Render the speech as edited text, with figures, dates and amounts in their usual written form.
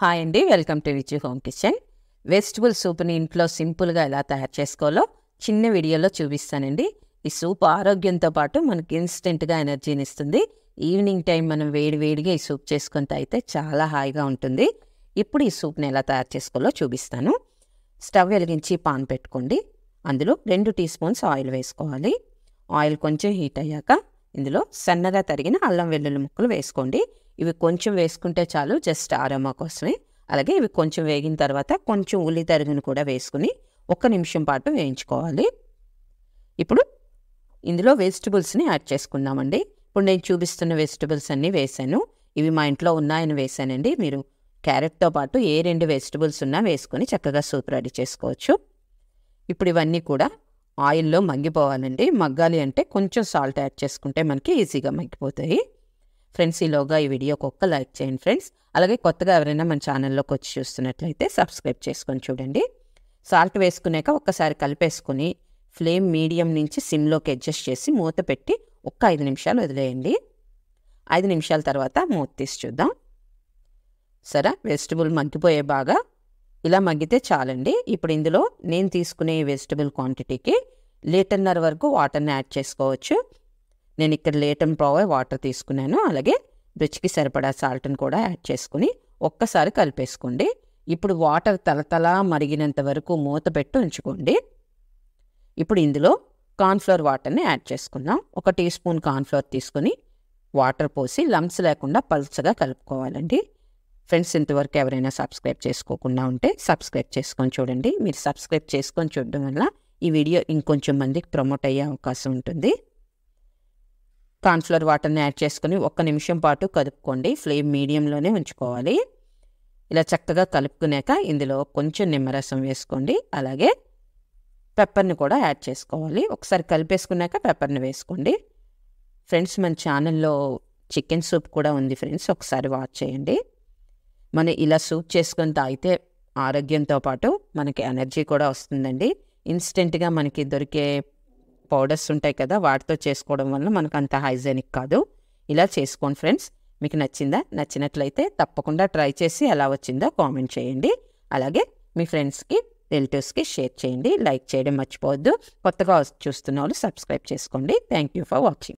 Hi అండి, welcome to Richi home kitchen. Vegetable సూప్ని ఇంట్లో సింపుల్గా ఎలా తయారు చేసుకోవాలో చిన్న వీడియోలో చూపిస్తానండి. ఈ సూప్ ఆరోగ్యంతో పాటు మనకి ఇన్స్టెంట్గా ఎనర్జీని ఇస్తుంది. ఈవినింగ్ టైం మనం వేడివేడిగా ఈ సూప్ చేసుకొని తాగితే చాలా హాయిగా ఉంటుంది. ఇప్పుడు ఈ సూప్ని ఎలా తయారు చేసుకోవాలో చూపిస్తాను. స్టవ్ వెలిగించి పాన్ పెట్టుకోండి. అందులో 2 టీ స్పూన్స్ ఆయిల్ వేసుకోవాలి. ఆయిల్ కొంచెం హీట్ అయ్యాక ఇందులో సన్నగా తరిగిన అల్లం వెల్లుల్లి ముక్కలు వేసుకోండి. ఇవి కొంచెం వేసుకుంటే చాలు, జస్ట్ ఆరోమా కోసమే. అలాగే ఇవి కొంచెం వేగిన తర్వాత కొంచెం ఉల్లి తరుగును కూడా వేసుకుని 1 నిమిషం పాటు వేయించుకోవాలి. ఇప్పుడు ఇందులో వెజిటబుల్స్ని యాడ్ చేసుకుందామండి. ఇప్పుడు నేను చూపిస్తున్న వెజిటబుల్స్ అన్నీ వేసాను. ఇవి మా ఇంట్లో ఉన్నాయని వేసానండి. మీరు క్యారెట్తో పాటు ఏ 2 వెజిటబుల్స్ ఉన్నా వేసుకొని చక్కగా సూప్ రెడీ చేసుకోవచ్చు. ఇప్పుడు ఇవన్నీ కూడా ఆయిల్లో మగ్గిపోవాలండి. మగ్గాలి అంటే కొంచెం సాల్ట్ యాడ్ చేసుకుంటే మనకి ఈజీగా మగ్గిపోతాయి. ఫ్రెండ్స్, ఈలోగా ఈ వీడియోకి ఒక్క లైక్ చేయండి ఫ్రెండ్స్. అలాగే కొత్తగా ఎవరైనా మన ఛానల్లోకి వచ్చి చూస్తున్నట్లయితే సబ్స్క్రైబ్ చేసుకొని చూడండి. సాల్ట్ వేసుకున్నాక ఒక్కసారి కలిపేసుకుని ఫ్లేమ్ మీడియం నుంచి సిమ్లోకి అడ్జస్ట్ చేసి మూత పెట్టి 5 నిమిషాలు వదిలేయండి. 5 నిమిషాల తర్వాత మూత తీసి చూద్దాం. సరే, వెజిటబుల్ మగ్గిపోయే బాగా ఇలా మగ్గితే చాలండి. ఇప్పుడు ఇందులో నేను తీసుకునే వెజిటబుల్ క్వాంటిటీకి 1.5 లీటర్ వరకు వాటర్ని యాడ్ చేసుకోవచ్చు. నేను ఇక్కడ 1.5 లీటర్ వాటర్ తీసుకున్నాను. అలాగే రుచికి సరిపడా సాల్ట్ని కూడా యాడ్ చేసుకుని ఒక్కసారి కలిపేసుకోండి. ఇప్పుడు వాటర్ తలతలా మరిగినంత వరకు మూత పెట్టి ఉంచుకోండి. ఇప్పుడు ఇందులో కార్న్ఫ్లోర్ వాటర్ని యాడ్ చేసుకుందాం. 1 టీ స్పూన్ కార్న్ఫ్లోర్ తీసుకుని వాటర్ పోసి లంప్స్ లేకుండా పల్చగా కలుపుకోవాలండి. ఫ్రెండ్స్, ఇంతవరకు ఎవరైనా సబ్స్క్రైబ్ చేసుకోకుండా ఉంటే సబ్స్క్రైబ్ చేసుకొని చూడండి. మీరు సబ్స్క్రైబ్ చేసుకొని చూడడం వల్ల ఈ వీడియో ఇంకొంచెం మందికి ప్రమోట్ అయ్యే అవకాశం ఉంటుంది. కార్న్ఫ్లోర్ వాటర్ని యాడ్ చేసుకుని 1 నిమిషం పాటు కలుపుకోండి. ఫ్లేమ్ మీడియంలోనే ఉంచుకోవాలి. ఇలా చక్కగా కలుపుకున్నాక ఇందులో కొంచెం నిమ్మరసం వేసుకోండి. అలాగే పెప్పర్ని కూడా యాడ్ చేసుకోవాలి. ఒకసారి కలిపేసుకున్నాక పెప్పర్ని వేసుకోండి. ఫ్రెండ్స్, మన ఛానల్లో చికెన్ సూప్ కూడా ఉంది ఫ్రెండ్స్, ఒకసారి వాచ్ చేయండి. మనం ఇలా సూప్ చేసుకొని తాగితే ఆరోగ్యంతో పాటు మనకి ఎనర్జీ కూడా వస్తుందండి. ఇన్స్టెంట్గా మనకి దొరికే పౌడర్స్ ఉంటాయి కదా, వాటితో చేసుకోవడం వల్ల మనకు అంత హైజెనిక్ కాదు. ఇలా చేసుకోండి ఫ్రెండ్స్. మీకు నచ్చిందా? నచ్చినట్లయితే తప్పకుండా ట్రై చేసి ఎలా వచ్చిందో కామెంట్ చేయండి. అలాగే మీ ఫ్రెండ్స్కి, రిలేటివ్స్కి షేర్ చేయండి. లైక్ చేయడం మర్చిపోవద్దు. కొత్తగా చూస్తున్న వాళ్ళు సబ్స్క్రైబ్ చేసుకోండి. Thank you for watching.